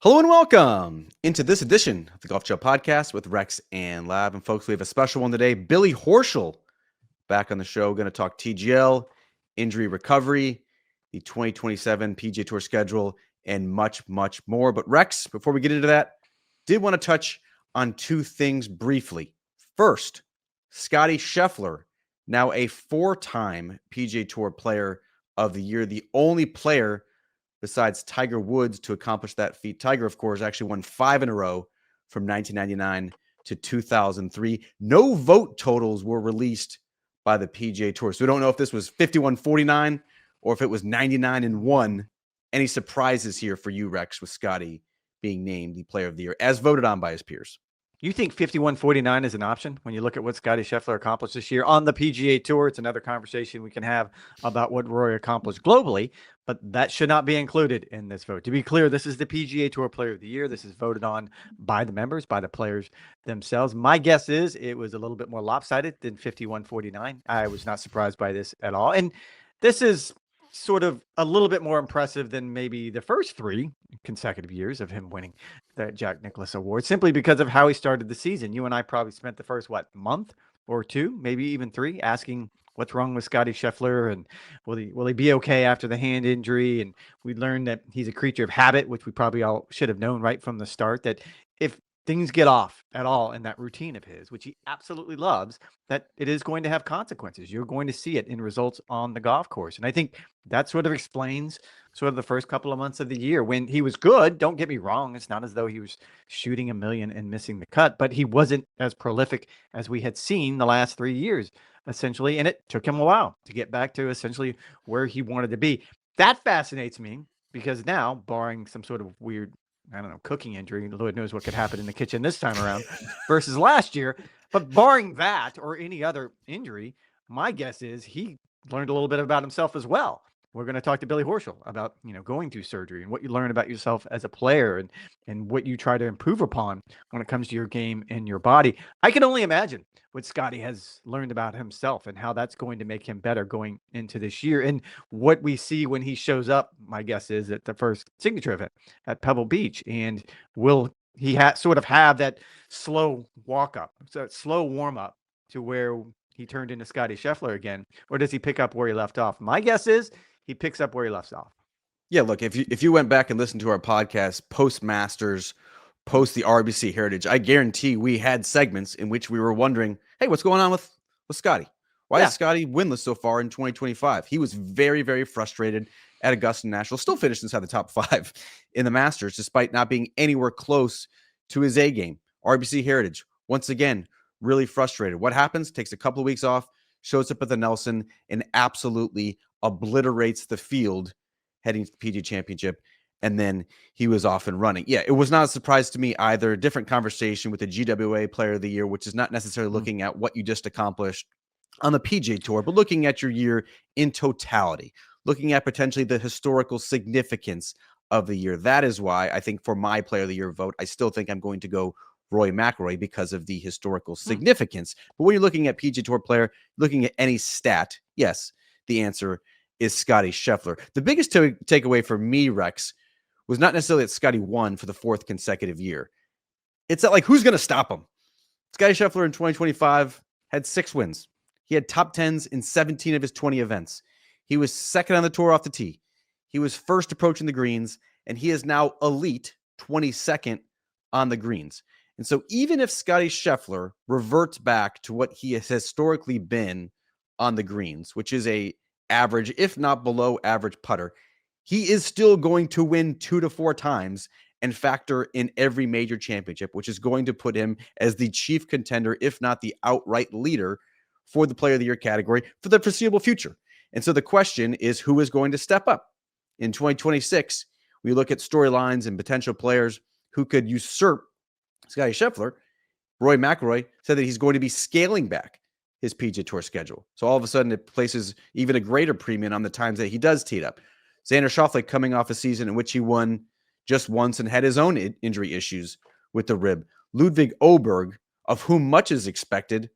Hello and welcome into this edition of the Golf Show podcast with Rex and Lav. And folks, we have a special one today. Billy Horschel back on the show. Going to talk TGL, injury recovery, the 2027 PGA Tour schedule, and much, much more. But Rex, before we get into that, did want to touch on two things briefly. First, Scotty Scheffler, now a four-time PGA Tour Player of the Year, the only player besides Tiger Woods to accomplish that feat. Tiger, of course, actually won 5 in a row from 1999 to 2003. No vote totals were released by the PGA Tour. So we don't know if this was 51-49 or if it was 99-1. Any surprises here for you, Rex, with Scotty being named the Player of the Year as voted on by his peers? You think 51-49 is an option when you look at what Scotty Scheffler accomplished this year on the PGA Tour? It's another conversation we can have about what Rory accomplished globally, but that should not be included in this vote. To be clear, this is the PGA Tour Player of the Year. This is voted on by the members, by the players themselves. My guess is it was a little bit more lopsided than 51-49. I was not surprised by this at all. And this is sort of a little bit more impressive than maybe the first 3 consecutive years of him winning the Jack Nicklaus Award, simply because of how he started the season. You and I probably spent the first, month or 2, maybe even 3, asking what's wrong with Scotty Scheffler and will he be okay after the hand injury? And we learned that he's a creature of habit, which we probably all should have known right from the start, that if things get off at all in that routine of his, which he absolutely loves, that it is going to have consequences. You're going to see it in results on the golf course. And I think that sort of explains sort of the first couple of months of the year when he was good. Don't get me wrong. It's not as though he was shooting a million and missing the cut, but he wasn't as prolific as we had seen the last 3 years, essentially. And it took him a while to get back to essentially where he wanted to be. That fascinates me because now, barring some sort of weird, cooking injury, Lord knows what could happen in the kitchen this time around versus last year. But barring that or any other injury, my guess is he learned a little bit about himself as well. We're going to talk to Billy Horschel about, going through surgery and what you learn about yourself as a player and what you try to improve upon when it comes to your game and your body. I can only imagine what Scotty has learned about himself and how that's going to make him better going into this year. And what we see when he shows up, my guess is at the first signature event at Pebble Beach. And will he sort of have that slow walk up, so slow warm up to where he turned into Scotty Scheffler again? Or does he pick up where he left off? My guess is he picks up where he left off. Yeah, look, if you went back and listened to our podcast post Masters, post the RBC Heritage, I guarantee we had segments in which we were wondering, hey, what's going on with Scotty? Why is Scotty winless so far in 2025? He was very, very frustrated at Augusta National, still finished inside the top 5 in the Masters, despite not being anywhere close to his A game. RBC Heritage, once again, really frustrated. What happens? Takes a couple of weeks off, shows up at the Nelson, and absolutely obliterates the field heading to the PGA Championship, and then he was off and running. Yeah, it was not a surprise to me either. A different conversation with the GWA Player of the Year, which is not necessarily looking at what you just accomplished on the PGA Tour, but looking at your year in totality, looking at potentially the historical significance of the year. That is why I think for my Player of the Year vote, I still think I'm going to go Rory McIlroy because of the historical significance. But when you're looking at PGA Tour player, looking at any stat, yes, the answer is Scotty Scheffler. The biggest takeaway for me, Rex, was not necessarily that Scotty won for the 4th consecutive year. It's that, who's going to stop him? Scotty Scheffler in 2025 had 6 wins. He had top 10s in 17 of his 20 events. He was second on the tour off the tee. He was first approaching the greens, and he is now elite 22nd on the greens. And so even if Scotty Scheffler reverts back to what he has historically been on the greens, which is a average, if not below average putter, he is still going to win 2 to 4 times and factor in every major championship, which is going to put him as the chief contender, if not the outright leader for the Player of the Year category for the foreseeable future. And so the question is, who is going to step up? In 2026, we look at storylines and potential players who could usurp Scotty Scheffler. Rory McIlroy said that he's going to be scaling back his PGA Tour schedule. So all of a sudden it places even a greater premium on the times that he does tee it up. Xander Schauffele coming off a season in which he won just once and had his own injury issues with the rib. Ludwig Oberg, of whom much is expected,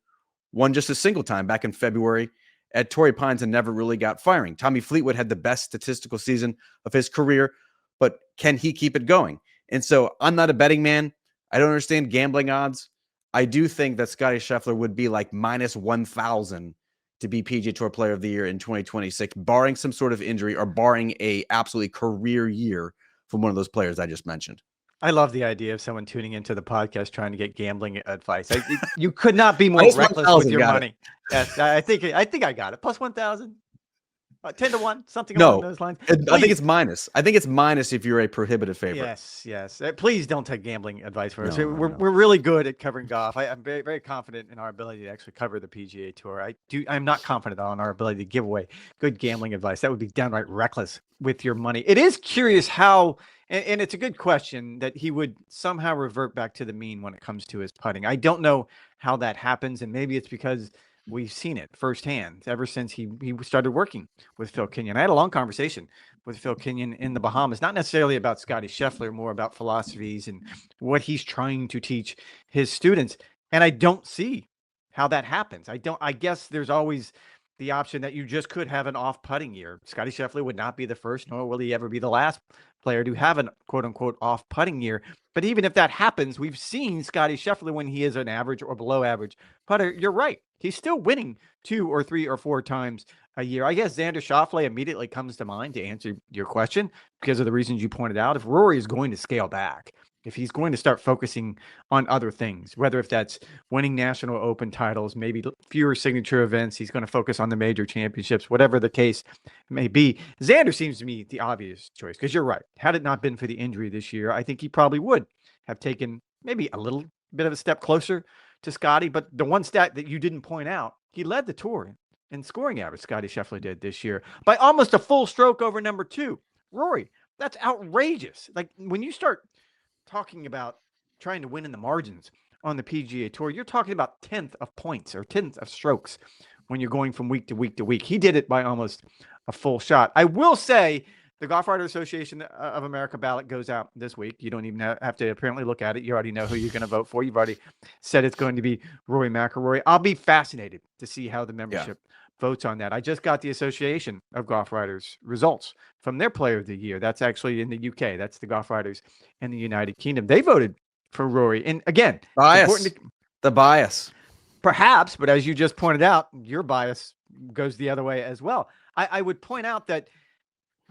won just a single time back in February at Torrey Pines and never really got firing. Tommy Fleetwood had the best statistical season of his career, but can he keep it going? And so I'm not a betting man. I don't understand gambling odds. I do think that Scotty Scheffler would be like minus 1,000 to be PGA Tour Player of the Year in 2026, barring some sort of injury or barring a absolutely career year from one of those players I just mentioned. I love the idea of someone tuning into the podcast trying to get gambling advice. You could not be more Plus reckless 1,000, with your got it. money. Yes, I think I got it. Plus 1,000, 10 to 1, something No, along those lines. I think it's minus. I think it's minus if you're a prohibitive favorite. Yes, yes. Please don't take gambling advice from us. No, we're no. we're really good at covering golf. I'm very, very confident in our ability to actually cover the PGA Tour. I'm not confident on our ability to give away good gambling advice. That would be downright reckless with your money. It is curious how, and it's a good question, that he would somehow revert back to the mean when it comes to his putting. I don't know how that happens, and maybe it's because we've seen it firsthand ever since he started working with Phil Kenyon. I had a long conversation with Phil Kenyon in the Bahamas, not necessarily about Scotty Scheffler, more about philosophies and what he's trying to teach his students. And I don't see how that happens. I guess there's always the option that you just could have an off putting year. Scotty Scheffler would not be the first, nor will he ever be the last player to have an quote unquote off putting year. But even if that happens, we've seen Scotty Scheffler when he is an average or below average putter. You're right. He's still winning 2 or 3 or 4 times a year. I guess Xander Schauffele immediately comes to mind to answer your question because of the reasons you pointed out. If Rory is going to scale back, if he's going to start focusing on other things, whether if that's winning national open titles, maybe fewer signature events, he's going to focus on the major championships, whatever the case may be. Xander seems to me the obvious choice because you're right. Had it not been for the injury this year, I think he probably would have taken maybe a little bit of a step closer to Scotty. But the one stat that you didn't point out, he led the tour in scoring average. Scotty Scheffler did this year by almost a full stroke over number 2. Rory, that's outrageous. Like when you start talking about trying to win in the margins on the PGA Tour, you're talking about 10th of points or 10th of strokes when you're going from week to week to week. He did it by almost a full shot. I will say the Golf Writer Association of America ballot goes out this week. You don't even have to apparently look at it. You already know who you're going to vote for. You've already said it's going to be Rory McIlroy. I'll be fascinated to see how the membership votes on that. I just got the Association of Golf Writers results from their Player of the Year. That's actually in the UK. That's the Golf Writers in the United Kingdom. They voted for Rory. And again, The bias. Perhaps, but as you just pointed out, your bias goes the other way as well. I would point out that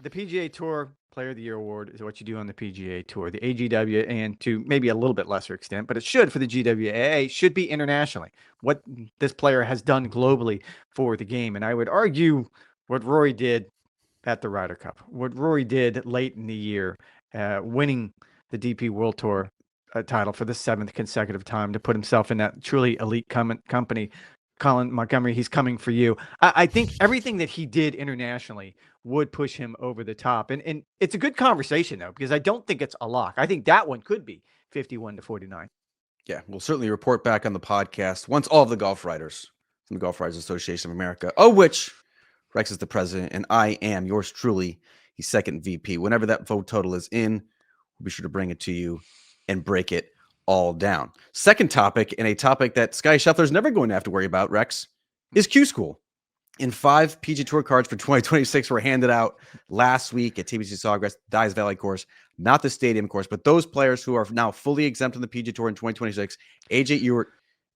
the PGA Tour Player of the Year award is what you do on the PGA Tour. The AGW, and to maybe a little bit lesser extent, but it should for the GWAA, should be internationally. What this player has done globally for the game. And I would argue what Rory did at the Ryder Cup, what Rory did late in the year, winning the DP World Tour title for the 7th consecutive time to put himself in that truly elite company. Colin Montgomery, he's coming for you. I think everything that he did internationally would push him over the top. And it's a good conversation, though, because I don't think it's a lock. I think that one could be 51-49. Yeah, we'll certainly report back on the podcast once all of the golf writers from the Golf Writers Association of America, of which Rex is the president, and I am yours truly, he's second VP. Whenever that vote total is in, we'll be sure to bring it to you and break it all down. Second topic, and a topic that Scotty Scheffler is never going to have to worry about, Rex, is Q School. And 5 PGA Tour cards for 2026 were handed out last week at TPC Sawgrass, Dyes Valley course, not the stadium course, but those players who are now fully exempt on the PGA Tour in 2026, AJ Ewart,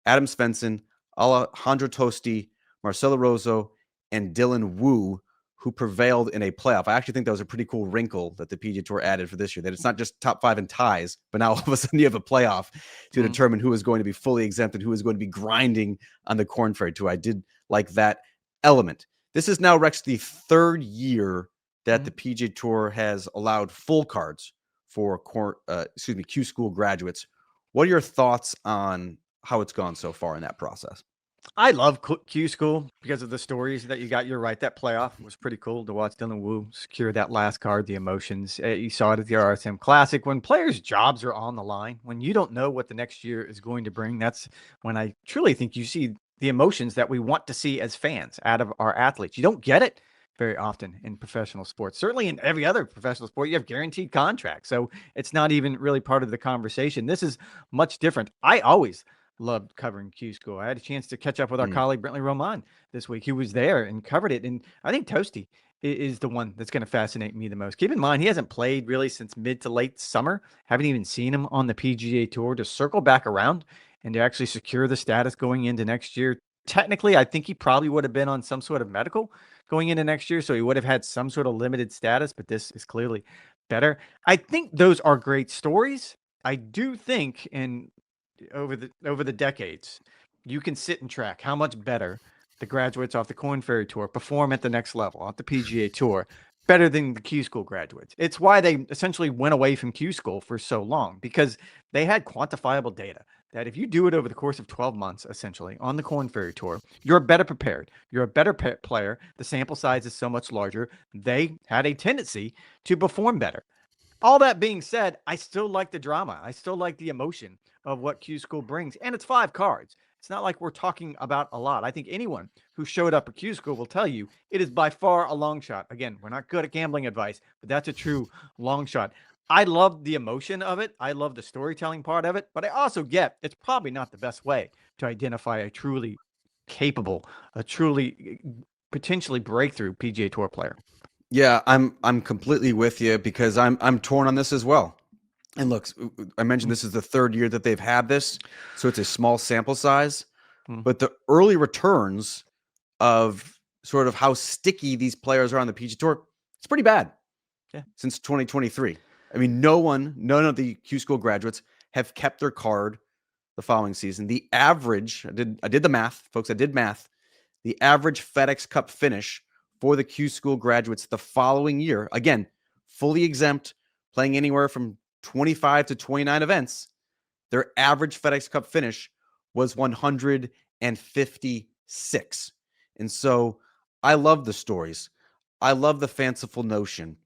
Adam Svensson, Alejandro Tosti, Marcelo Rosso, and Dylan Wu, who prevailed in a playoff. I actually think that was a pretty cool wrinkle that the PGA Tour added for this year, that it's not just top 5 and ties, but now all of a sudden you have a playoff to determine who is going to be fully exempt and who is going to be grinding on the Corn Ferry Tour. I did like that element. This is now, Rex, the 3rd year that the PGA Tour has allowed full cards for Q School graduates. What are your thoughts on how it's gone so far in that process? I love Q School because of the stories that you got. You're right. That playoff was pretty cool to watch Dylan Wu secure that last card, the emotions. You saw it at the RSM Classic. When players' jobs are on the line, when you don't know what the next year is going to bring, that's when I truly think you see the emotions that we want to see as fans out of our athletes. You don't get it very often in professional sports. Certainly in every other professional sport, you have guaranteed contracts. So it's not even really part of the conversation. This is much different. I always loved covering Q School. I had a chance to catch up with our colleague Brentley Roman this week. He was there and covered it. And I think Toasty is the one that's going to fascinate me the most. Keep in mind, he hasn't played really since mid to late summer. Haven't even seen him on the PGA Tour. To circle back around and to actually secure the status going into next year. Technically, I think he probably would have been on some sort of medical going into next year, so he would have had some sort of limited status, but this is clearly better. I think those are great stories. I do think, and over the decades, you can sit and track how much better the graduates off the Korn Ferry Tour perform at the next level, off the PGA Tour, better than the Q School graduates. It's why they essentially went away from Q School for so long, because they had quantifiable data that if you do it over the course of 12 months, essentially on the Korn Ferry Tour, you're better prepared. You're a better player. The sample size is so much larger. They had a tendency to perform better. All that being said, I still like the drama. I still like the emotion of what Q School brings. And it's 5 cards. It's not like we're talking about a lot. I think anyone who showed up at Q School will tell you it is by far a long shot. Again, we're not good at gambling advice, but that's a true long shot. I love the emotion of it. I love the storytelling part of it, but I also get it's probably not the best way to identify a truly capable, a truly potentially breakthrough PGA Tour player. Yeah, I'm completely with you because I'm torn on this as well. And look, I mentioned this is the 3rd year that they've had this, so it's a small sample size, but the early returns of sort of how sticky these players are on the PGA Tour, it's pretty bad. Yeah. Since 2023. I mean, none of the Q School graduates have kept their card the following season. The average, I did the math, folks, I did math. The average FedEx Cup finish for the Q School graduates the following year, again, fully exempt, playing anywhere from 25 to 29 events, their average FedEx Cup finish was 156. And so I love the stories. I love the fanciful notion.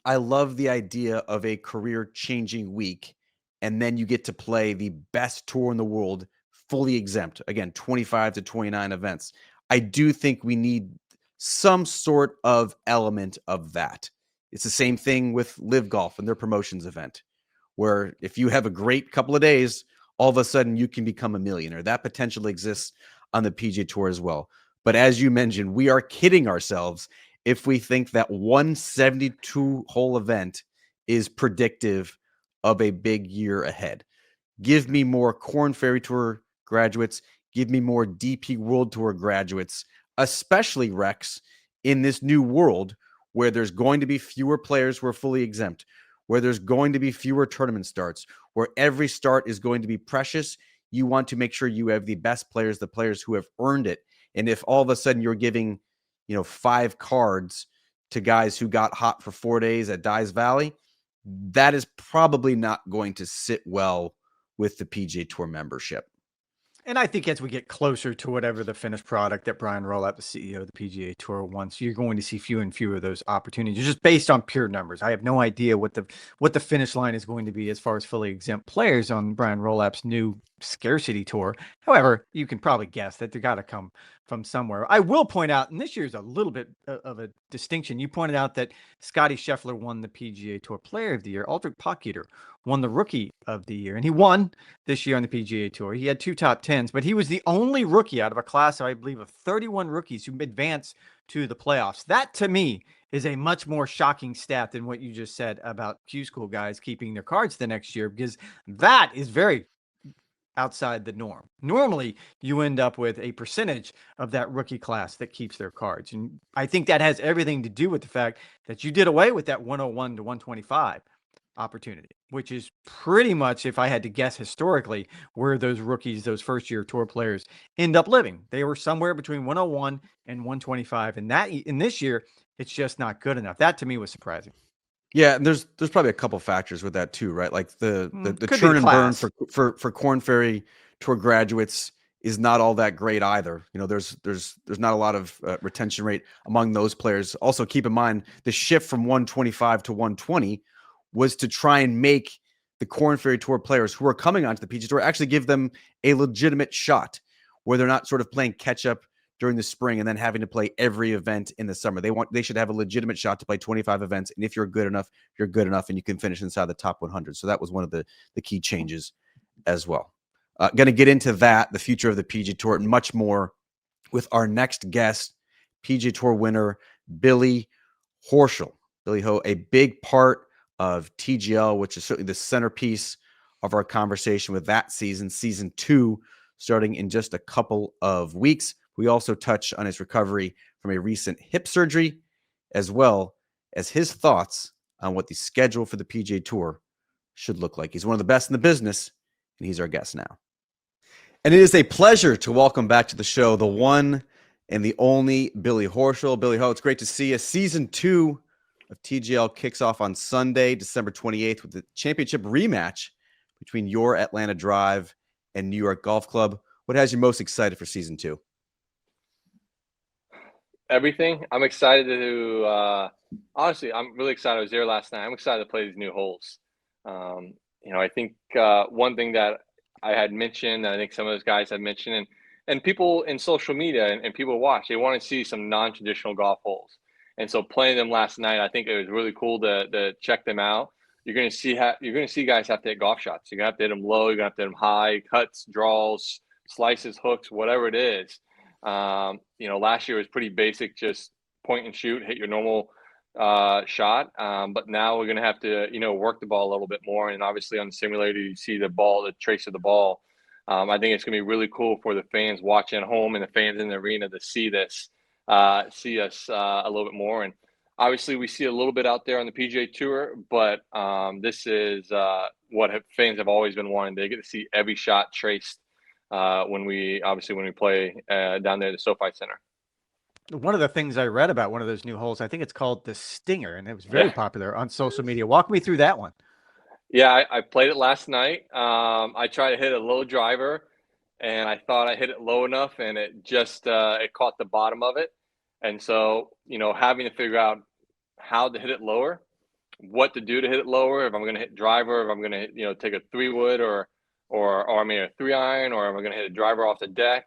I love the idea of a career-changing week, and then you get to play the best tour in the world, fully exempt. Again, 25 to 29 events. I do think we need some sort of element of that. It's the same thing with Live Golf and their promotions event, where if you have a great couple of days, all of a sudden you can become a millionaire. That potential exists on the PGA Tour as well. But as you mentioned, we are kidding ourselves if we think that 172-hole event is predictive of a big year ahead. Give me more Korn Ferry Tour graduates. Give me more DP World Tour graduates, especially Rex, in this new world where there's going to be fewer players who are fully exempt, where there's going to be fewer tournament starts, where every start is going to be precious. You want to make sure you have the best players, the players who have earned it. And if all of a sudden you're giving, 5 cards to guys who got hot for 4 days at Dyes Valley, that is probably not going to sit well with the PGA Tour membership. And I think as we get closer to whatever the finished product that Brian Rolapp, the CEO of the PGA Tour, wants, you're going to see fewer and fewer of those opportunities, just based on pure numbers. I have no idea what the finish line is going to be as far as fully exempt players on Brian Rolapp's new scarcity tour. However, you can probably guess that they got to come from somewhere. I will point out, and this year's a little bit of a distinction. You pointed out that Scotty Scheffler won the PGA Tour Player of the Year. Aldrich Potgieter won the Rookie of the Year, and he won this year on the PGA Tour. He had 2 top 10s, but he was the only rookie out of a class, I believe, of 31 rookies who advanced to the playoffs. That, to me, is a much more shocking stat than what you just said about Q School guys keeping their cards the next year, because that is very outside the norm. Normally, you end up with a percentage of that rookie class that keeps their cards. And I think that has everything to do with the fact that you did away with that 101 to 125 opportunity, which is pretty much, if I had to guess historically, where those rookies, those first-year tour players end up living. They were somewhere between 101 and 125. And that in this year, it's just not good enough. That to me was surprising. Yeah, and there's probably a couple factors with that too, right? Like the Could churn be and burn class. for Korn Ferry Tour graduates is not all that great either. There's not a lot of retention rate among those players. Also, keep in mind the shift from 125 to 120 was to try and make the Korn Ferry Tour players who are coming onto the PGA Tour actually give them a legitimate shot, where they're not sort of playing catch up during the spring and then having to play every event in the summer. They should have a legitimate shot to play 25 events. And if you're good enough, you're good enough and you can finish inside the top 100. So that was one of the key changes as well. Going to get into that, the future of the PGA Tour, and much more with our next guest, PGA Tour winner, Billy Horschel. BillyHo, a big part of TGL, which is certainly the centerpiece of our conversation with that season 2, starting in just a couple of weeks. We also touch on his recovery from a recent hip surgery, as well as his thoughts on what the schedule for the PGA Tour should look like. He's one of the best in the business, and he's our guest now. And it is a pleasure to welcome back to the show the one and the only Billy Horschel. BillyHo, it's great to see you. Season 2 of TGL kicks off on Sunday, December 28th, with the championship rematch between your Atlanta Drive and New York Golf Club. What has you most excited for season 2? Everything. I'm excited to honestly, I'm really excited. I was there last night. I'm excited to play these new holes. I think one thing that I had mentioned, and I think some of those guys had mentioned, and people in social media and people watch, they want to see some non-traditional golf holes. And so playing them last night, I think it was really cool to check them out. You're going to see guys have to hit golf shots. You're going to have to hit them low. You're going to have to hit them high, cuts, draws, slices, hooks, whatever it is. Last year was pretty basic, just point and shoot, hit your normal shot. But now we're going to have to, work the ball a little bit more. And obviously on the simulator, you see the ball, the trace of the ball. I think it's going to be really cool for the fans watching at home and the fans in the arena to see this, see us a little bit more. And obviously we see a little bit out there on the PGA Tour, but this is what fans have always been wanting. They get to see every shot traced when we play down there at the SoFi Center. One of the things I read about one of those new holes, I think it's called the Stinger, and it was very popular on social media. Walk me through that one. Yeah, I played it last night. I tried to hit a low driver, and I thought I hit it low enough, and it just it caught the bottom of it. And so, having to figure out how to hit it lower, what to do to hit it lower, if I'm going to hit driver, if I'm going to take a 3-wood or a 3-iron, or am I going to hit a driver off the deck,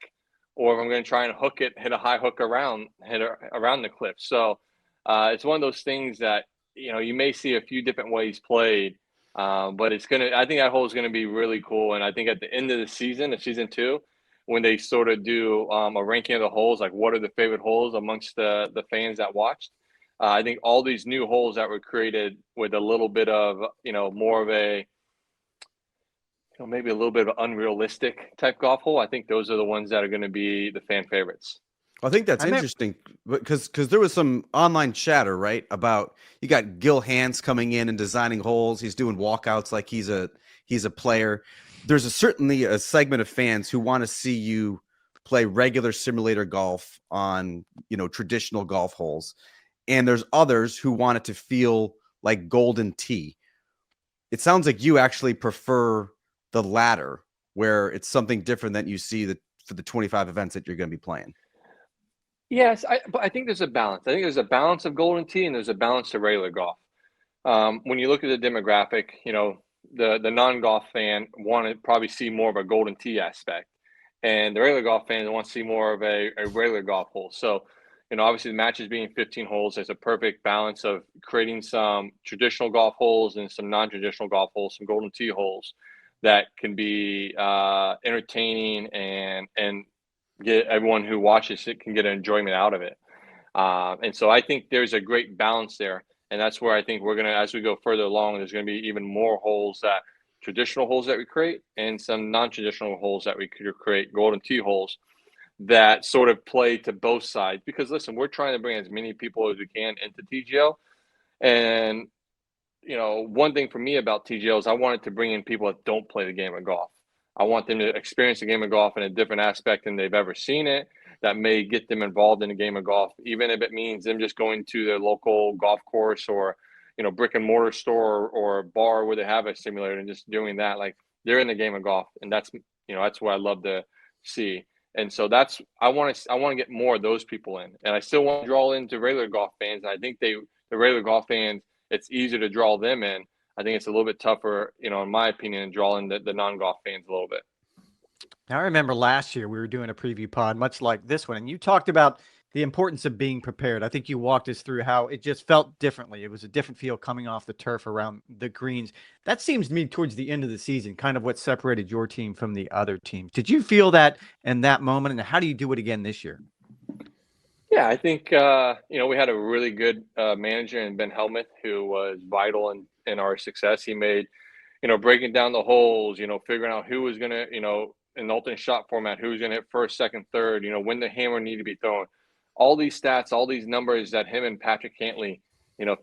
or if I'm going to try and hook it, hit a high hook around the cliff. So it's one of those things that, you may see a few different ways played, but I think that hole is going to be really cool. And I think at the end of the season, of season 2, when they sort of do a ranking of the holes, like what are the favorite holes amongst the fans that watched, I think all these new holes that were created with a little bit of, more of a, maybe a little bit of an unrealistic type golf hole, I think those are the ones that are going to be the fan favorites. I think that's interesting because there was some online chatter, right, about you got Gil Hanse coming in and designing holes. He's doing walkouts like he's a player. There's certainly a segment of fans who want to see you play regular simulator golf on, traditional golf holes. And there's others who want it to feel like golden tee. It sounds like you actually prefer the latter, where it's something different than you see for the 25 events that you're going to be playing. Yes, but I think there's a balance. I think there's a balance of golden tee and there's a balance to regular golf. When you look at the demographic, the non-golf fan want to probably see more of a golden tee aspect, and the regular golf fans want to see more of a regular golf hole. So, obviously the matches being 15 holes, there's a perfect balance of creating some traditional golf holes and some non-traditional golf holes, some golden tee holes that can be entertaining and get everyone who watches it can get an enjoyment out of it. And so I think there's a great balance there. And that's where I think we're going to, as we go further along, there's going to be even more holes traditional holes that we create and some non-traditional holes that we could create, golden tee holes that sort of play to both sides. Because listen, we're trying to bring as many people as we can into TGL. And one thing for me about TGL is I wanted to bring in people that don't play the game of golf. I want them to experience the game of golf in a different aspect than they've ever seen it. That may get them involved in the game of golf, even if it means them just going to their local golf course or, brick and mortar store or bar where they have a simulator and just doing that. Like they're in the game of golf, and that's what I love to see. And so I want to get more of those people in, and I still want to draw into regular golf fans. And I think the regular golf fans, it's easier to draw them in. I think it's a little bit tougher, in my opinion, drawing the non-golf fans a little bit. Now, I remember last year we were doing a preview pod, much like this one, and you talked about the importance of being prepared. I think you walked us through how it just felt differently. It was a different feel coming off the turf around the greens. That seems to me towards the end of the season, kind of what separated your team from the other teams. Did you feel that in that moment, and how do you do it again this year? Yeah, I think we had a really good manager in Ben Helmuth who was vital in our success. He made breaking down the holes, figuring out who was gonna, in the alternate shot format, who was gonna hit first, second, third, when the hammer needed to be thrown. All these stats, all these numbers that him and Patrick Cantley,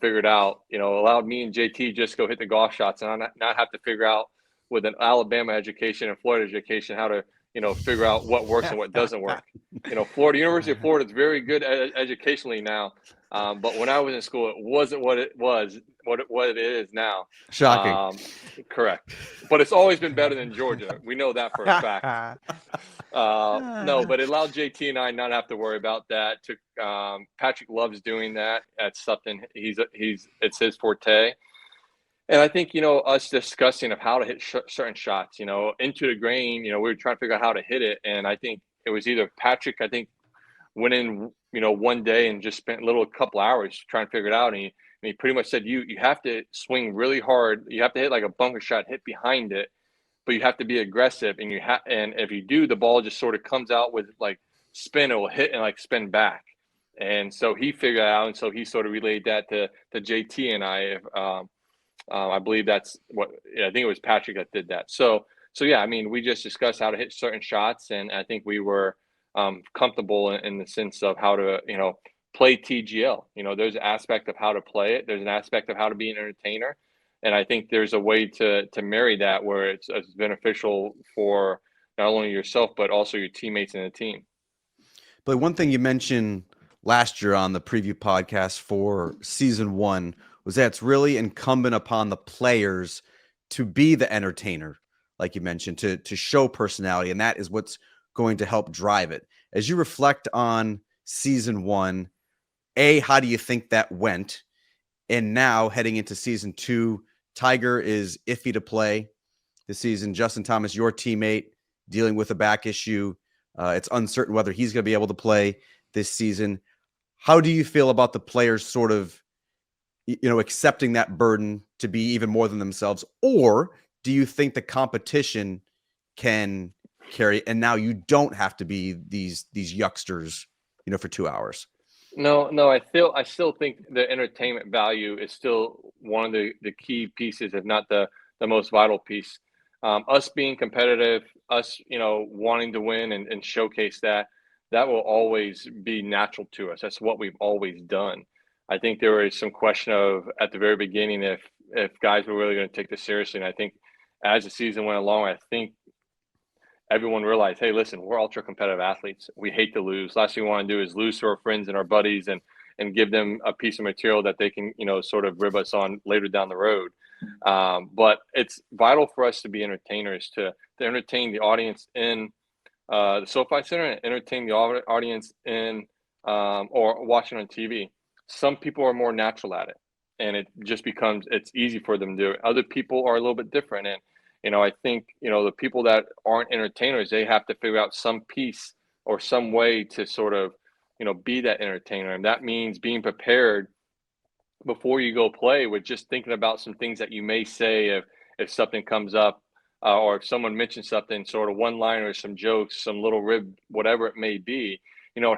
figured out, allowed me and JT just go hit the golf shots and not have to figure out with an Alabama education and Florida education how to, figure out what works and what doesn't work. University of Florida is very good educationally now. But when I was in school, it wasn't what it is now. Shocking. Correct. But it's always been better than Georgia. We know that for a fact. No, but it allowed JT and I not have to worry about that. Patrick loves doing that. That's something it's his forte. And I think, us discussing of how to hit certain shots, into the grain, we were trying to figure out how to hit it. And I think it was either Patrick, went in, one day and just spent a couple hours trying to figure it out. And he pretty much said, you have to swing really hard. You have to hit like a bunker shot, hit behind it, but you have to be aggressive. And and if you do, the ball just sort of comes out with like spin, it will hit and like spin back. And so he figured it out. And so he sort of relayed that to JT and I believe that's I think it was Patrick that did that. So yeah, I mean, we just discussed how to hit certain shots, and I think we were comfortable in the sense of how to, play TGL. There's an aspect of how to play it. There's an aspect of how to be an entertainer, and I think there's a way to marry that where it's beneficial for not only yourself but also your teammates and the team. But one thing you mentioned last year on the preview podcast for season 1 was that it's really incumbent upon the players to be the entertainer, like you mentioned, to show personality. And that is what's going to help drive it. As you reflect on season 1, how do you think that went? And now heading into season 2, Tiger is iffy to play this season. Justin Thomas, your teammate, dealing with a back issue. It's uncertain whether he's going to be able to play this season. How do you feel about the players sort of, accepting that burden to be even more than themselves? Or do you think the competition can carry, and now you don't have to be these youngsters, for 2 hours? No, I still think the entertainment value is still one of the key pieces, if not the most vital piece. Us being competitive, us, wanting to win and showcase that will always be natural to us. That's what we've always done. I think there was some question of at the very beginning if guys were really going to take this seriously. And I think as the season went along, I think everyone realized, hey, listen, we're ultra competitive athletes. We hate to lose. Last thing we want to do is lose to our friends and our buddies and give them a piece of material that they can, sort of rib us on later down the road. But it's vital for us to be entertainers, to entertain the audience in the SoFi Center and entertain the audience in or watching on TV. Some people are more natural at it, and it just it's easy for them to do it. Other people are a little bit different. And, I think, the people that aren't entertainers, they have to figure out some piece or some way to sort of, be that entertainer. And that means being prepared before you go play with just thinking about some things that you may say if something comes up or if someone mentions something, sort of one-liners, some jokes, some little rib, whatever it may be,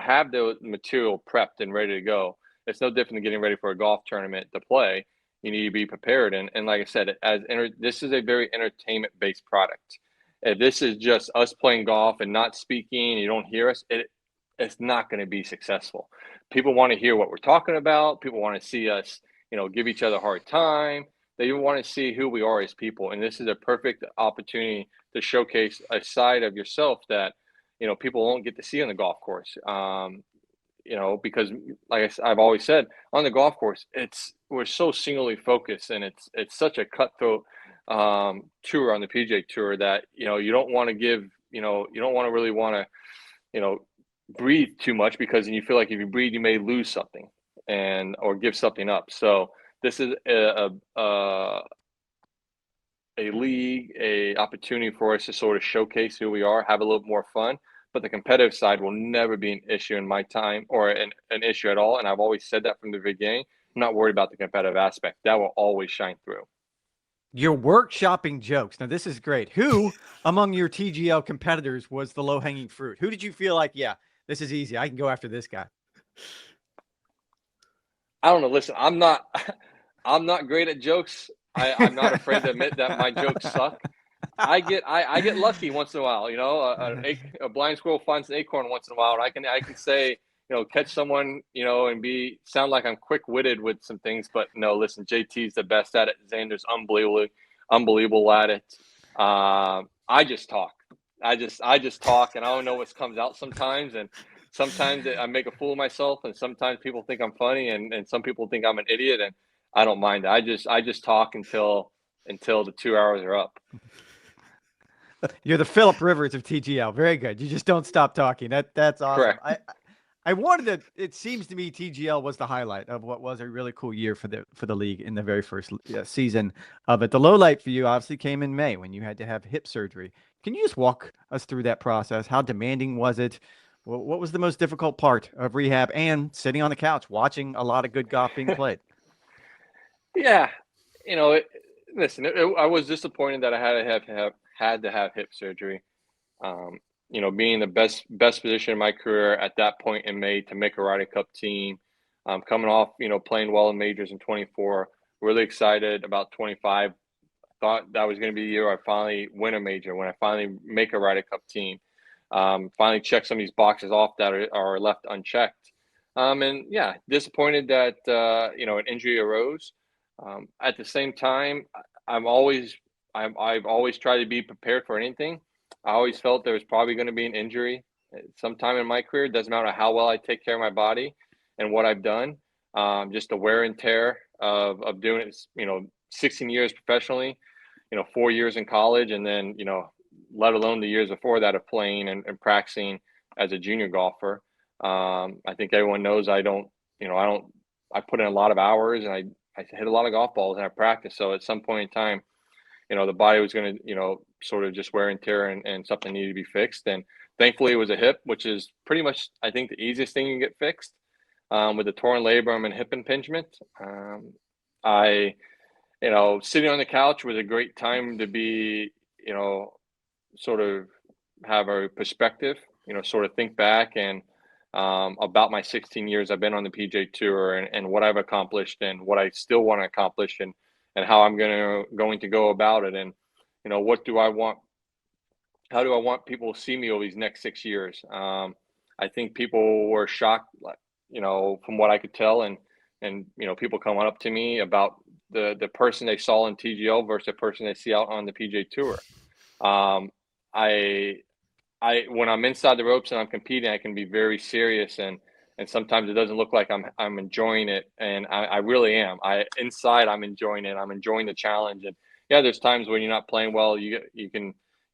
have the material prepped and ready to go. It's no different than getting ready for a golf tournament to play. You need to be prepared. And like I said, this is a very entertainment-based product. If this is just us playing golf and not speaking, you don't hear us, it's not going to be successful. People want to hear what we're talking about. People want to see us, give each other a hard time. They want to see who we are as people. And this is a perfect opportunity to showcase a side of yourself that, people won't get to see on the golf course. Because like I've always said, on the golf course, we're so singularly focused, and it's such a cutthroat tour on the PGA Tour that you don't want to you don't want to really want to breathe too much, because you feel like if you breathe, you may lose something or give something up. So this is a league, a opportunity for us to sort of showcase who we are, have a little more fun. But the competitive side will never be an issue in my time, or an issue at all. And I've always said that from the beginning. I'm not worried about the competitive aspect. That will always shine through. You're workshopping jokes. Now, this is great. Who among your TGL competitors was the low-hanging fruit? Who did you feel like, yeah, this is easy, I can go after this guy? I don't know. Listen, I'm not I'm not great at jokes. I'm not afraid to admit that my jokes suck. I get lucky once in a while, you know. A blind squirrel finds an acorn once in a while, and I can say, you know, catch someone, you know, and sound like I'm quick witted with some things. But no, listen, JT's the best at it. Xander's unbelievable at it. I just talk. I just talk, and I don't know what comes out sometimes. And sometimes I make a fool of myself, and sometimes people think I'm funny, and some people think I'm an idiot, and I don't mind it. I just talk until the 2 hours are up. You're the Philip Rivers of TGL. Very good. You just don't stop talking. That's awesome. Correct. I wanted to. It seems to me TGL was the highlight of what was a really cool year for the league in the very first season of it. The low light for you obviously came in May when you had to have hip surgery. Can you just walk us through that process? How demanding was it? What was the most difficult part of rehab and sitting on the couch watching a lot of good golf being played? Yeah, you know, listen, I was disappointed that I had to have hip surgery. You know, being the best position in my career at that point in May to make a Ryder Cup team, coming off, you know, playing well in majors in 24, really excited about 25. Thought that was going to be the year I finally win a major, when I finally make a Ryder Cup team. Finally check some of these boxes off that are left unchecked. And yeah, disappointed that you know, an injury arose. At the same time, I've always tried to be prepared for anything. I always felt there was probably going to be an injury sometime in my career. It doesn't matter how well I take care of my body and what I've done. Just the wear and tear of doing it, you know, 16 years professionally, you know, 4 years in college, and then, you know, let alone the years before that of playing and practicing as a junior golfer. I think everyone knows I put in a lot of hours, and I hit a lot of golf balls, and I practice. So at some point in time, you know, the body was going to, you know, sort of just wear and tear, and something needed to be fixed. And thankfully it was a hip, which is pretty much, I think, the easiest thing you can get fixed, with the torn labrum and hip impingement. You know, sitting on the couch was a great time to be, you know, sort of have a perspective, you know, sort of think back and about my 16 years I've been on the PGA Tour, and what I've accomplished and what I still want to accomplish, and how I'm going to go about it. And, you know, what do I want? How do I want people to see me over these next 6 years? I think people were shocked, you know, from what I could tell, and you know, people coming up to me about the person they saw in TGL versus the person they see out on the PGA Tour. When I'm inside the ropes and I'm competing, I can be very serious, and sometimes it doesn't look like I'm enjoying it, and I really am. Inside I'm enjoying it. I'm enjoying the challenge. And yeah, there's times when you're not playing well, you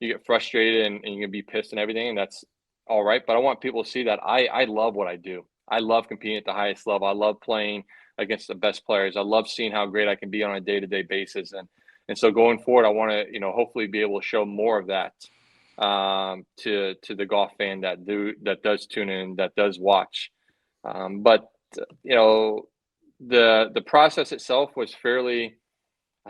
get frustrated, and you can be pissed and everything, and that's all right. But I want people to see that I love what I do. I love competing at the highest level. I love playing against the best players. I love seeing how great I can be on a day-to-day basis. And so going forward, I want to, you know, hopefully be able to show more of that to the golf fan that does tune in, that does watch. But you know, the process itself was fairly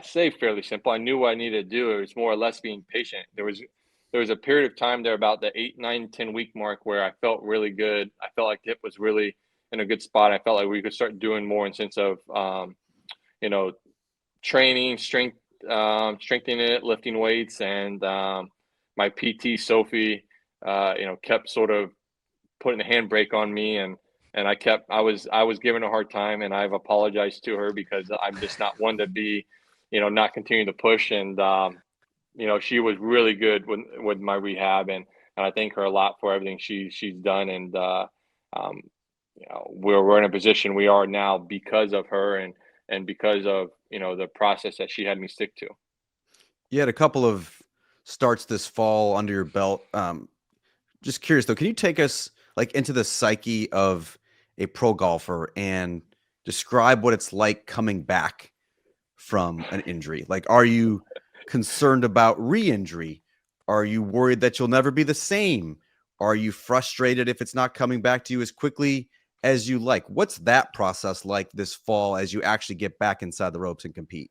simple. I knew what I needed to do. It was more or less being patient. There was a period of time there about the 8, 9, 10 week mark where I felt really good. I felt like the hip was really in a good spot. I felt like we could start doing more in sense of you know, training, strengthening it, lifting weights, and my PT Sophie, you know, kept sort of putting the handbrake on me, and I was giving a hard time, and I've apologized to her because I'm just not one to be, you know, not continue to push. And you know, she was really good with my rehab, and I thank her a lot for everything she's done. And you know, we're in a position we are now because of her, and because of, you know, the process that she had me stick to. You had a couple of starts this fall under your belt. Just curious though, can you take us like into the psyche of a pro golfer and describe what it's like coming back from an injury? Like, are you concerned about re-injury? Are you worried that you'll never be the same? Are you frustrated if it's not coming back to you as quickly as you like? What's that process like this fall as you actually get back inside the ropes and compete?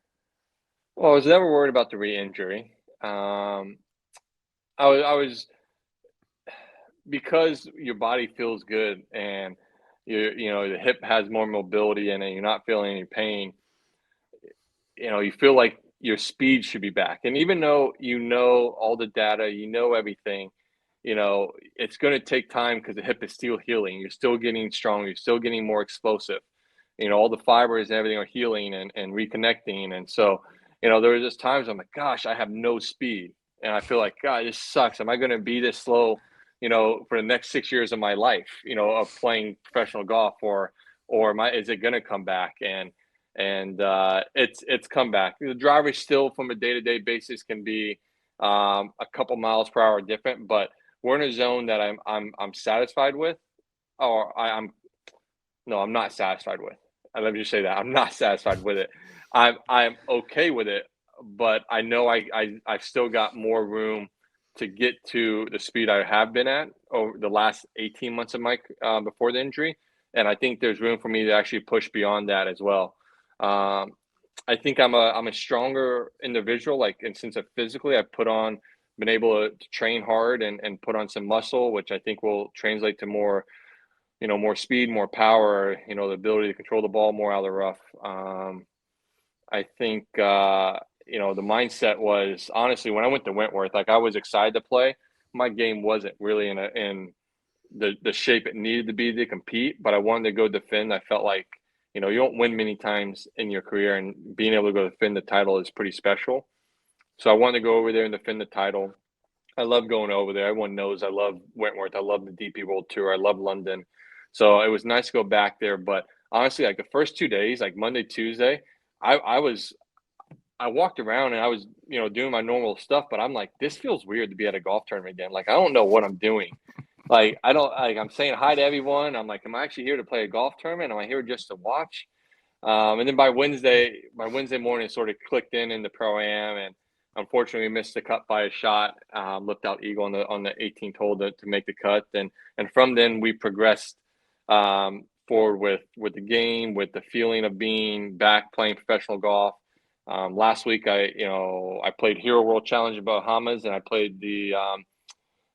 Well, I was never worried about the re-injury. I was because your body feels good, and the hip has more mobility in it. You're not feeling any pain. You feel like your speed should be back. And even though all the data, everything, it's going to take time because the hip is still healing. You're still getting stronger. You're still getting more explosive. All the fibers and everything are healing and reconnecting. And so, there were just times I'm like, gosh, I have no speed. And I feel like, God, this sucks. Am I going to be this slow, for the next 6 years of my life, of playing professional golf, or is it going to come back? And it's come back. The drivers still, from a day-to-day basis, can be a couple miles per hour different, but we're in a zone that I'm satisfied with, or I'm not satisfied with. Let me just say that I'm not satisfied with it. I'm okay with it, but I know I've still got more room to get to the speed I have been at over the last 18 months of my before the injury, and I think there's room for me to actually push beyond that as well. I think I'm a stronger individual, and since physically I've been able to train hard and put on some muscle, which I think will translate to more speed, more power, the ability to control the ball more out of the rough. I think, the mindset was, honestly, when I went to Wentworth, I was excited to play. My game wasn't really in the shape it needed to be to compete, but I wanted to go defend. I felt like, you don't win many times in your career, and being able to go defend the title is pretty special. So I wanted to go over there and defend the title. I love going over there. Everyone knows I love Wentworth. I love the DP World Tour. I love London. So it was nice to go back there. But honestly, the first 2 days, Monday, Tuesday, I walked around and I was, doing my normal stuff, but I'm like, this feels weird to be at a golf tournament again. I don't know what I'm doing. I'm saying hi to everyone. I'm like, am I actually here to play a golf tournament? Am I here just to watch? And then by Wednesday morning, it sort of clicked in the Pro-Am, and unfortunately missed the cut by a shot. Looked out eagle on the 18th hole to make the cut. And from then we progressed forward with the game, with the feeling of being back playing professional golf. Last week, I played Hero World Challenge in Bahamas, and I played the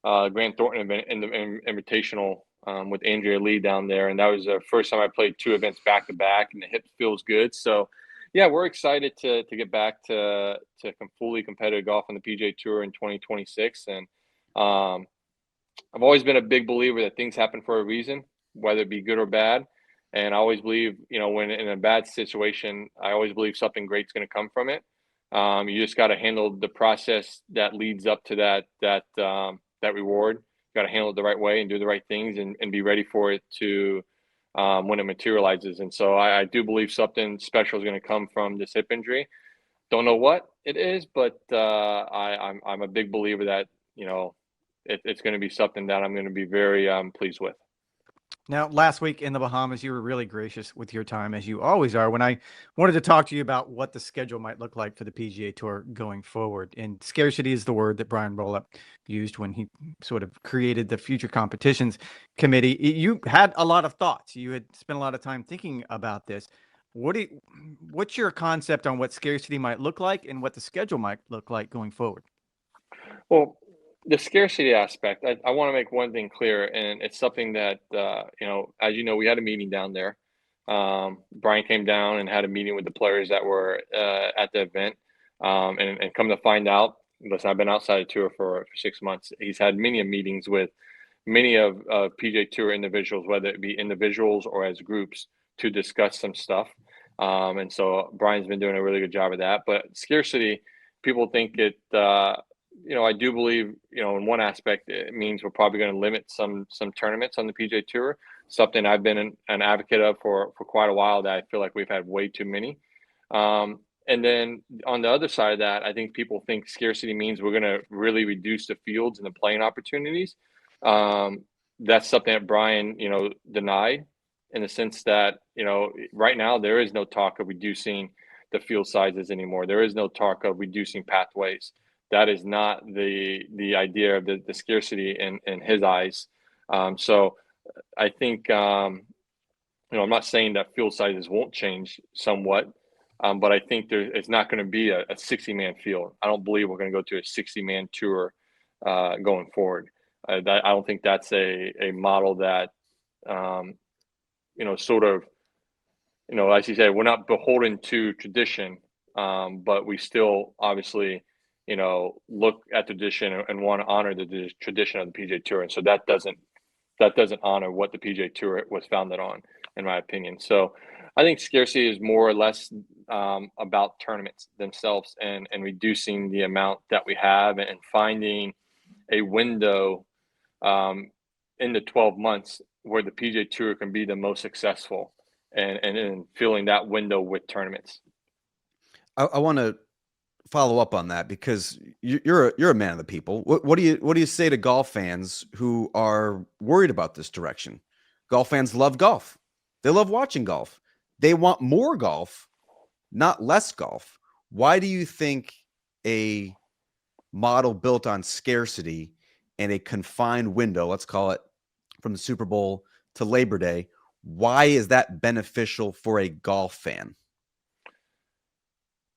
Grant Thornton event in the Invitational with Andrea Lee down there. And that was the first time I played 2 events back to back, and the hip feels good. So yeah, we're excited to get back to fully competitive golf on the PGA Tour in 2026. And I've always been a big believer that things happen for a reason, whether it be good or bad. And I always believe, when in a bad situation, I always believe something great's going to come from it. You just got to handle the process that leads up to that reward. You got to handle it the right way and do the right things and be ready for it to when it materializes. And so I do believe something special is going to come from this hip injury. Don't know what it is, but I'm a big believer that it's going to be something that I'm going to be very pleased with. Now, last week in the Bahamas, you were really gracious with your time, as you always are, when I wanted to talk to you about what the schedule might look like for the PGA Tour going forward. And scarcity is the word that Brian Rowlett used when he sort of created the Future Competitions Committee. You had a lot of thoughts. You had spent a lot of time thinking about this. What's your concept on what scarcity might look like and what the schedule might look like going forward? Well, the scarcity aspect, I want to make one thing clear, and it's something that, as you know, we had a meeting down there. Brian came down and had a meeting with the players that were at the event, and come to find out, listen, I've been outside the tour for 6 months. He's had many meetings with many of PGA Tour individuals, whether it be individuals or as groups, to discuss some stuff. And so Brian's been doing a really good job of that. But scarcity, people think it. I do believe, in one aspect, it means we're probably going to limit some tournaments on the PGA Tour, something I've been an advocate of for quite a while, that I feel like we've had way too many. And then on the other side of that, I think people think scarcity means we're going to really reduce the fields and the playing opportunities. That's something that Brian, denied, in the sense that, right now there is no talk of reducing the field sizes anymore. There is no talk of reducing pathways. That is not the idea of the scarcity in his eyes. So I think, I'm not saying that field sizes won't change somewhat, but I think it's not going to be a 60-man field. I don't believe we're going to go to a 60-man tour going forward. I don't think that's a model that sort of, as you said, we're not beholden to tradition, but we still obviously, look at tradition and want to honor the tradition of the PGA Tour. And so that doesn't honor what the PGA Tour was founded on, in my opinion. So I think scarcity is more or less about tournaments themselves and reducing the amount that we have and finding a window in the 12 months where the PGA Tour can be the most successful and filling that window with tournaments. I want to follow up on that because you're a man of the people. What do you say to golf fans who are worried about this direction? Golf fans love golf. They love watching golf. They want more golf, not less golf. Why do you think a model built on scarcity and a confined window, let's call it from the Super Bowl to Labor Day, why is that beneficial for a golf fan?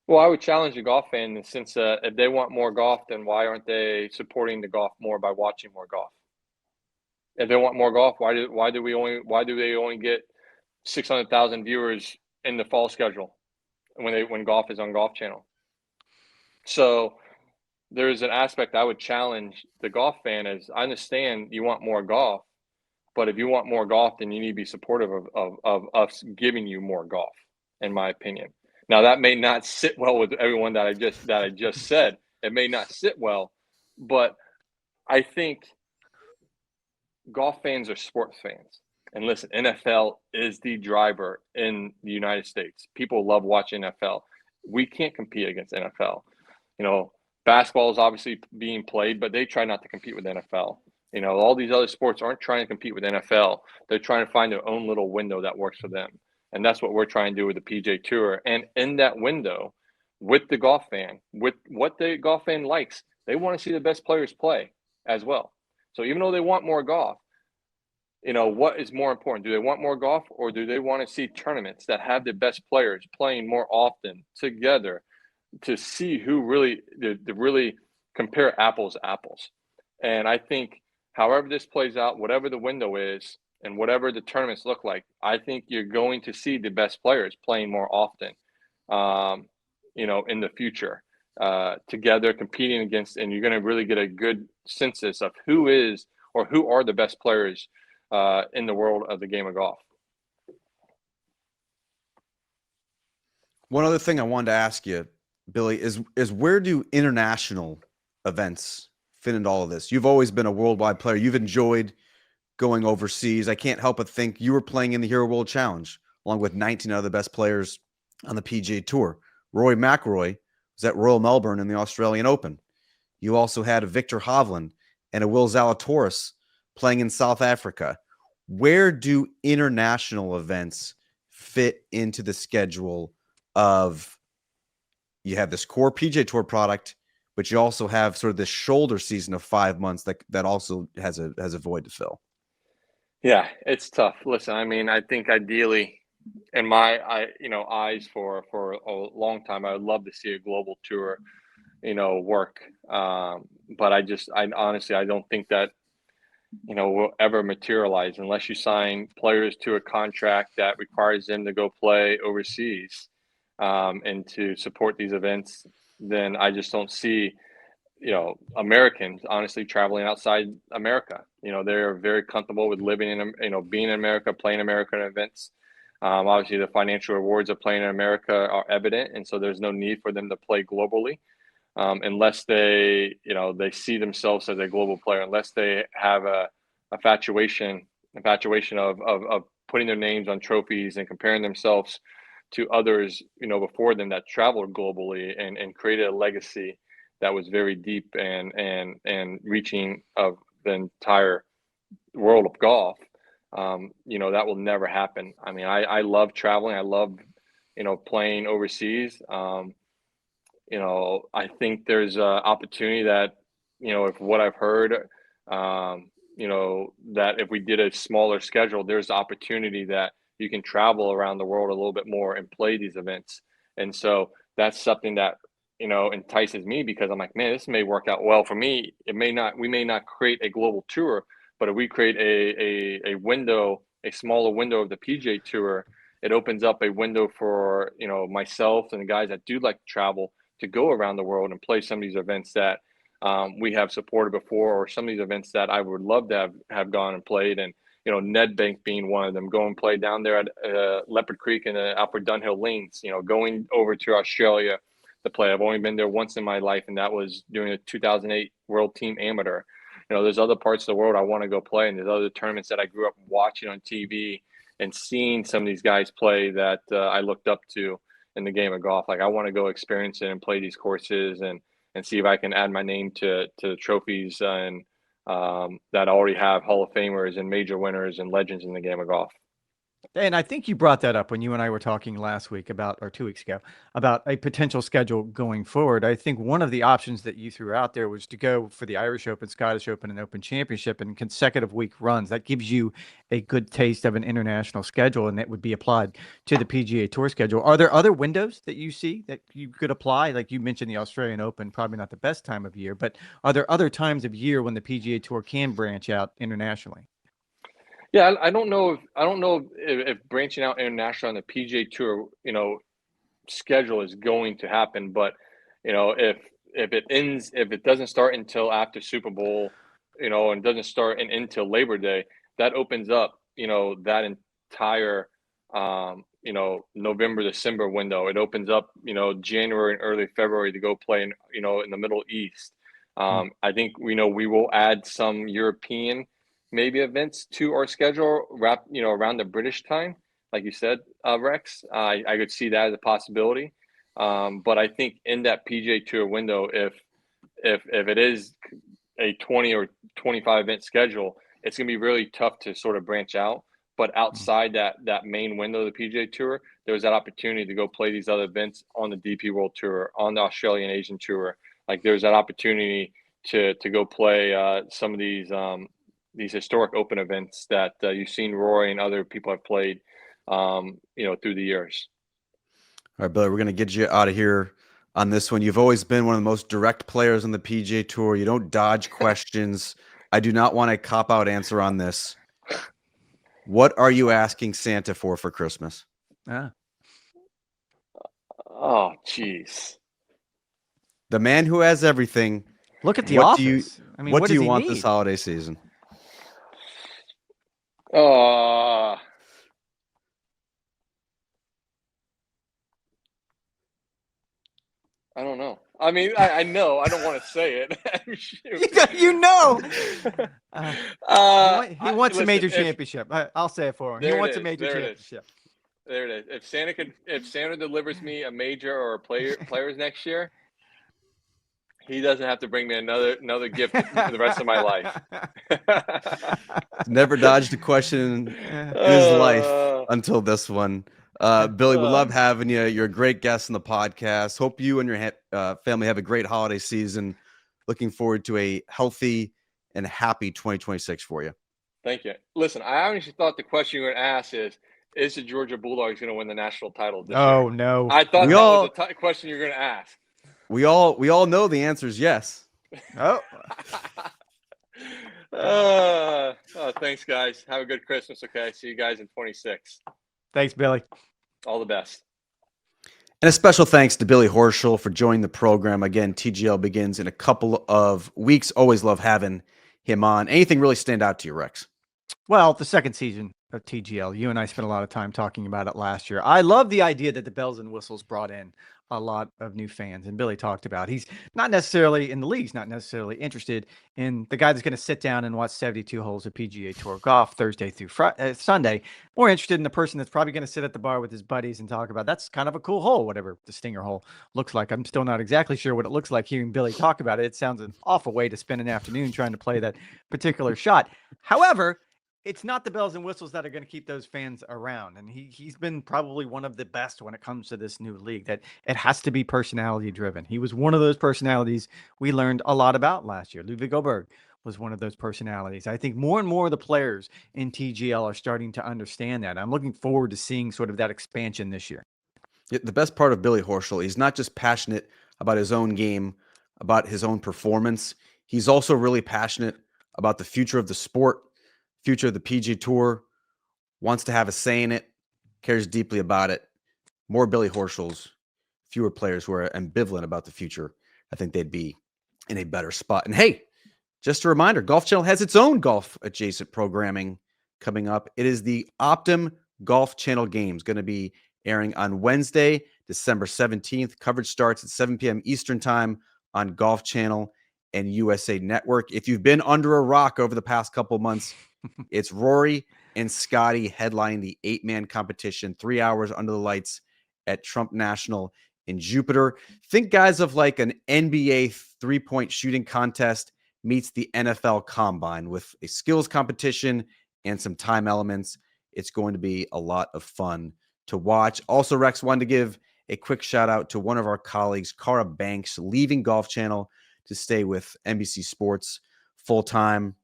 Well, I would challenge a golf fan in the sense that if they want more golf, then why aren't they supporting the golf more by watching more golf? If they want more golf, why do they only get 600,000 viewers in the fall schedule when golf is on Golf Channel? So there's an aspect I would challenge the golf fan is I understand you want more golf, but if you want more golf, then you need to be supportive of us giving you more golf, in my opinion. Now that may not sit well with everyone that I just said. It may not sit well, but I think golf fans are sports fans. And listen, NFL is the driver in the United States. People love watching NFL. We can't compete against NFL. Basketball is obviously being played, but they try not to compete with NFL. All these other sports aren't trying to compete with NFL. They're trying to find their own little window that works for them. And that's what we're trying to do with the PGA Tour. And in that window, with the golf fan, with what the golf fan likes, they want to see the best players play as well. So even though they want more golf, what is more important? Do they want more golf or do they want to see tournaments that have the best players playing more often together to see who really, to really compare apples to apples? And I think however this plays out, whatever the window is, and whatever the tournaments look like, I think you're going to see the best players playing more often, in the future, together competing against, and you're going to really get a good census of who are the best players in the world of the game of golf. One other thing I wanted to ask you, Billy, is where do international events fit into all of this? You've always been a worldwide player. You've enjoyed going overseas. I can't help but think you were playing in the Hero World Challenge along with 19 other best players on the PGA Tour. Rory McIlroy was at Royal Melbourne in the Australian Open. You also had a Victor Hovland and a Will Zalatoris playing in South Africa. Where do international events fit into the schedule of, you have this core PGA Tour product, but you also have sort of this shoulder season of 5 months that also has a void to fill? Yeah, it's tough. Listen, I mean, I think ideally, in my eyes for a long time, I would love to see a global tour, work. But I honestly, I don't think that, will ever materialize unless you sign players to a contract that requires them to go play overseas, and to support these events. Then I just don't see, Americans honestly traveling outside America. They're very comfortable with living in, being in America, playing American events. Obviously, the financial rewards of playing in America are evident, and so there's no need for them to play globally, unless they see themselves as a global player, unless they have a infatuation of putting their names on trophies and comparing themselves to others, before them that traveled globally and created a legacy that was very deep and reaching of the entire world of golf. That will never happen. I mean, I love traveling. I love, playing overseas. I think there's an opportunity that, if what I've heard, that if we did a smaller schedule, there's opportunity that you can travel around the world a little bit more and play these events. And so that's something that, entices me, because I'm like, man, this may work out well for me. We may not create a global tour, but if we create a window a smaller window of the PGA Tour, it opens up a window for, myself and the guys that do like to travel to go around the world and play some of these events that we have supported before, or some of these events that I would love to have gone and played. And, Ned Bank being one of them, go and play down there at Leopard Creek and Alfred Dunhill Lanes, going over to Australia to play. I've only been there once in my life, and that was during the 2008 World Team Amateur. There's other parts of the world I want to go play, and there's other tournaments that I grew up watching on TV and seeing some of these guys play that I looked up to in the game of golf. Like, I want to go experience it and play these courses and see if I can add my name to the trophies and that already have Hall of Famers and major winners and legends in the game of golf. And I think you brought that up when you and I were talking last week or 2 weeks ago, about a potential schedule going forward. I think one of the options that you threw out there was to go for the Irish Open, Scottish Open, and Open Championship in consecutive week runs. That gives you a good taste of an international schedule, and that would be applied to the PGA Tour schedule. Are there other windows that you see that you could apply? Like you mentioned, the Australian Open, probably not the best time of year, but are there other times of year when the PGA Tour can branch out internationally? Yeah, I don't know if branching out international on the PGA Tour, schedule is going to happen. But if it doesn't start until after Super Bowl, and doesn't start until Labor Day, that opens up that entire November, December window. It opens up January and early February to go play in in the Middle East. I think we will add some European maybe events to our schedule around the British time, like you said, Rex. I could see that as a possibility. But I think in that PGA Tour window, if it is a 20 or 25 event schedule, it's going to be really tough to sort of branch out. But outside that main window of the PGA Tour, there's that opportunity to go play these other events on the DP World Tour, on the Australian Asian Tour. Like, there's that opportunity to go play some of these historic open events that you've seen Roy and other people have played, through the years. All right, Billy, we're going to get you out of here on this one. You've always been one of the most direct players on the PGA Tour. You don't dodge questions. I do not want a cop-out answer on this. What are you asking Santa for Christmas? Oh, jeez. The man who has everything. Look at the office. What do you want this holiday season? I don't know. I mean, I know. I don't want to say it. He wants a major championship. I'll say it for him. He wants a major championship. There it is. If Santa delivers me a major or players next year, he doesn't have to bring me another gift for the rest of my life. Never dodged a question in his life until this one. Billy, we love having you. You're a great guest on the podcast. Hope you and your family have a great holiday season. Looking forward to a healthy and happy 2026 for you. Thank you. Listen, I honestly thought the question you were going to ask is the Georgia Bulldogs going to win the national title this year? Oh, no. I thought that was the question you were going to ask. We all know the answer is yes. Oh. Thanks, guys. Have a good Christmas. Okay, see you guys in 26. Thanks, Billy. All the best. And a special thanks to Billy Horschel for joining the program. Again, TGL begins in a couple of weeks. Always love having him on. Anything really stand out to you, Rex? Well, the second season of TGL, you and I spent a lot of time talking about it last year. I love the idea that the bells and whistles brought in a lot of new fans, and Billy talked about he's not necessarily in the league's not necessarily interested in the guy that's going to sit down and watch 72 holes of PGA Tour golf Thursday through Sunday. More interested in the person that's probably going to sit at the bar with his buddies and talk about that's kind of a cool hole, whatever the stinger hole looks like. I'm still not exactly sure what it looks like hearing Billy talk about it. It sounds an awful way to spend an afternoon trying to play that particular shot. However, it's not the bells and whistles that are going to keep those fans around. And he's been probably one of the best when it comes to this new league, that it has to be personality driven. He was one of those personalities we learned a lot about last year. Ludwig Oberg was one of those personalities. I think more and more of the players in TGL are starting to understand that. I'm looking forward to seeing sort of that expansion this year. The best part of Billy Horschel, he's not just passionate about his own game, about his own performance. He's also really passionate about the future of the sport, future of the PGA Tour, wants to have a say in it, cares deeply about it. More Billy Horschels, fewer players who are ambivalent about the future. I think they'd be in a better spot. And hey, just a reminder, Golf Channel has its own golf adjacent programming coming up. It is the Optum Golf Channel Games, going to be airing on Wednesday, December 17th. Coverage starts at 7 p.m. Eastern Time on Golf Channel and USA Network. If you've been under a rock over the past couple months, it's Rory and Scotty headlining the 8-man competition, 3 hours under the lights at Trump National in Jupiter. Think, guys, of like an NBA three-point shooting contest meets the NFL Combine with a skills competition and some time elements. It's going to be a lot of fun to watch. Also, Rex, wanted to give a quick shout out to one of our colleagues, Cara Banks, leaving Golf Channel to stay with NBC Sports full-time.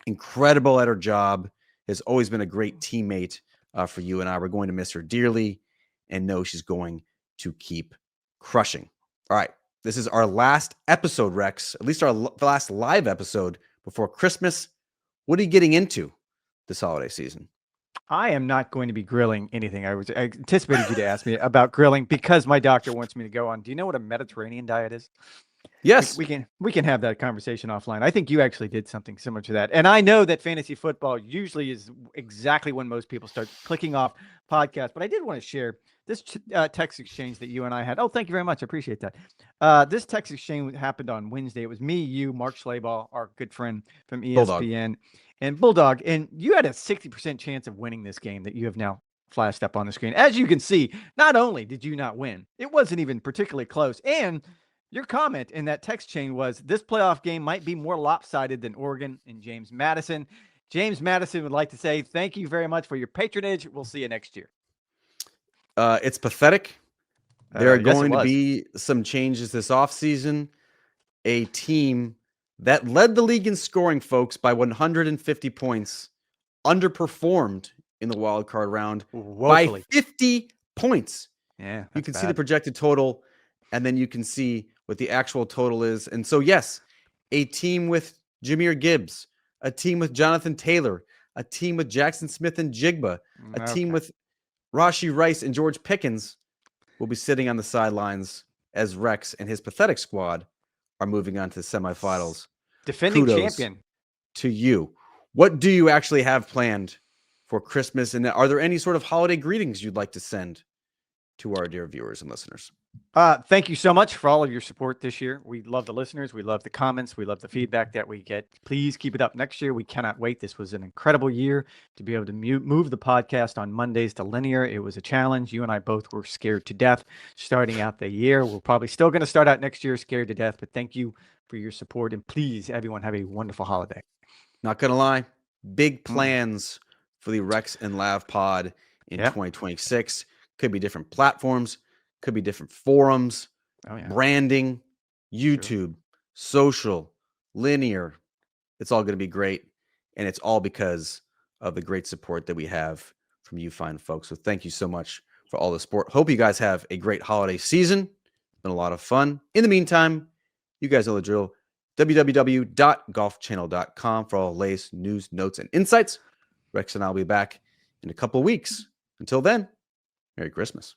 Incredible at her job. Has always been a great teammate for you and I. We're going to miss her dearly and know she's going to keep crushing. All right. This is our last episode, Rex, at least our last live episode before Christmas. What are you getting into this holiday season? I am not going to be grilling anything. I anticipated you to ask me about grilling because my doctor wants me to go on. Do you know what a Mediterranean diet is? Yes. We can have that conversation offline. I think you actually did something similar to that. And I know that fantasy football usually is exactly when most people start clicking off podcasts, but I did want to share this text exchange that you and I had. Oh, thank you very much. I appreciate that. This text exchange happened on Wednesday. It was me, you, Mark Schlabach, our good friend from ESPN, Bulldog. and Bulldog. And you had a 60% chance of winning this game that you have now flashed up on the screen. As you can see, not only did you not win, it wasn't even particularly close. And your comment in that text chain was this playoff game might be more lopsided than Oregon and James Madison. James Madison would like to say thank you very much for your patronage. We'll see you next year. It's pathetic. There are going to was. be some changes this offseason. A team that led the league in scoring, folks, by 150 points, underperformed in the wild card round Woefully. by 50 points. Yeah, you can see the projected total, and then you can see what the actual total is. And so, yes, a team with Jahmyr Gibbs, a team with Jonathan Taylor, a team with Jackson Smith and Jigba, a team with Rashee Rice and George Pickens will be sitting on the sidelines as Rex and his pathetic squad are moving on to the semifinals. Defending Kudos champion to you. What do you actually have planned for Christmas? And are there any sort of holiday greetings you'd like to send to our dear viewers and listeners? Thank you so much for all of your support this year. We love the listeners. We love the comments. We love the feedback that we get. Please keep it up next year. We cannot wait. This was an incredible year to be able to move the podcast on Mondays to linear. It was a challenge. You and I both were scared to death starting out the year. We're probably still going to start out next year scared to death, but thank you for your support. And please, everyone, have a wonderful holiday. Not going to lie. Big plans for the Rex and Lav pod in 2026. Could be different platforms. Could be different forums, branding, YouTube, social, linear. It's all going to be great. And it's all because of the great support that we have from you fine folks. So thank you so much for all the support. Hope you guys have a great holiday season. It's been a lot of fun. In the meantime, you guys know the drill. www.golfchannel.com for all the latest news, notes, and insights. Rex and I will be back in a couple of weeks. Until then, Merry Christmas.